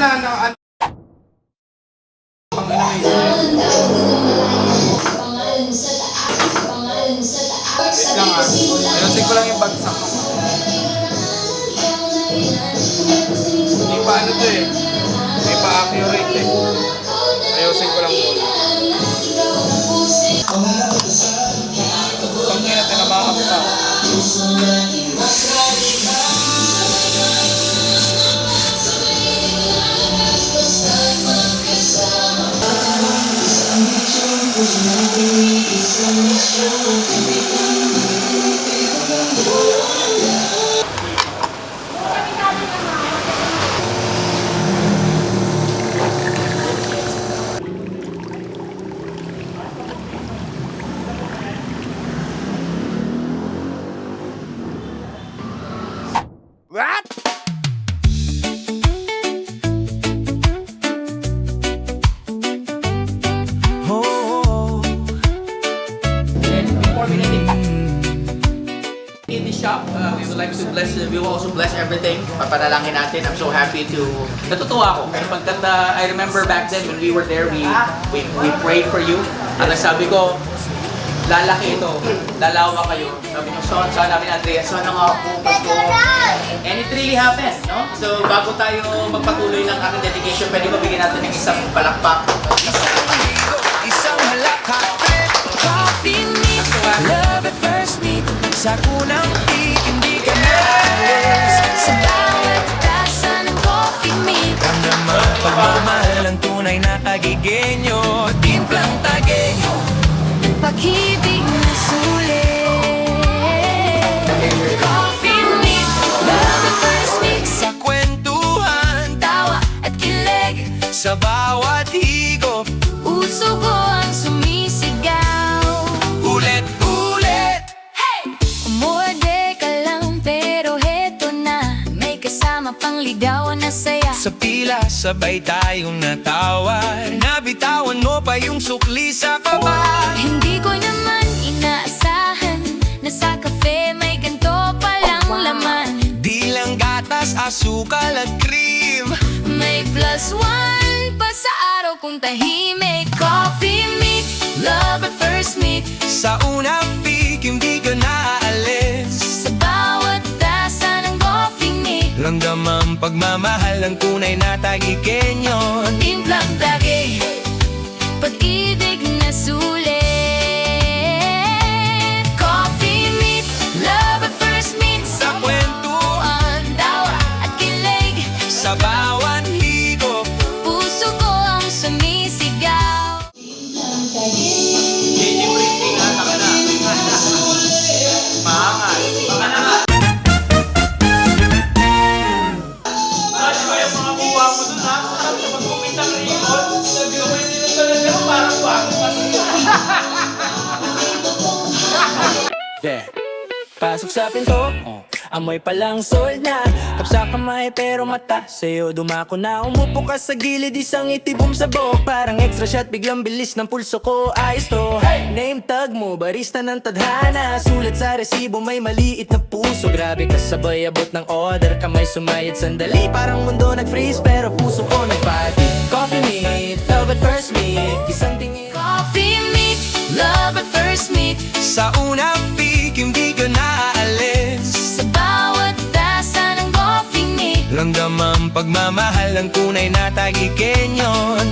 na ayusin ko lang yung bagsak ko. Hindi pa ano to eh. Hindi pa accurate eh. Ayusin ko lang muna. Pag nga natin namakamp pa. What? Oh. And before we leave in the shop, we would like to bless, we will also bless everything. Papanalangin natin. I'm so happy to, natutuwa ako. Kasi pagkat I remember back then when we were there, we prayed for you. At sabi ko, lalaki ito, lalawa kayo. Sabi niyo, son namin Andrea, sana nga ako, Pasko. And it really happened, no? So bago tayo magpatuloy ng aking dedication, pwede ba bigyan natin ng isang palakpak? Isang halakapit, coffee meet, love at first meet. Sa kunang peak, hindi ka naalis. Sa bawat tasa ng coffee meet, ramdaman pagmamahal ang tunay na kagigenyo. Timplang tagenyo, pag-ibig na sulit. Coffee meet, love at first meet. Sa kwentuhan, tawa at kilig. Sa bawat higop, puso ko ang sumisigaw. Ulit-ulit, hey! Umorde ka lang pero heto na. May kasama pang ligawan na saya. Sa pila, sabay tayong natawa. Nabitawan mo pa yung sukli sa baba. Hindi ko naman inaasahan na sa kafe may ganto palang laman. Di lang gatas, asukal at cream. May plus one pa sa araw kung tahimik. Coffee meet, love at first meet. Sa unang peak, hindi ka naaalis. Sa bawat tasa ng coffee meet, ramdam ang pagmamahal ng tunay na tagigenyo. Timplang tagi, pag-ibig na sulit. Coffee meet, love at first meet. Sa kwentuhan, tawa at kilig. Sa bawat higop, puso ko ang sumisigaw. JJ Printing, ha? Taka na. Maangal. Baka na nga. Sabi ko yung mga kuha mo dun, ha? Sabi ko mag-comment ang ribbon. Sabi ko, hindi na talaga parang bago kasi. Yeah. Pasok sa pinto, amoy palang sold na. Kapsa kamay pero mata sa'yo dumako na. Umupo ka sa gilid, isang itibom sa buhok. Parang extra shot, biglang bilis ng pulso ko. Ayos to, name tag mo, barista ng tadhana. Sulat sa resibo, may maliit na puso. Grabe ka sabay abot ng order, kamay sumayad sandali. Parang mundo nag-freeze pero puso ko nagpati. Coffee meet, love at first meet. Isang tingin. Coffee meet, love at first meet. Sa unang peak, hindi ka naaalis. Sa bawat tasa ng coffee meet, ramdam ang pagmamahal ng tunay na tagigenyo.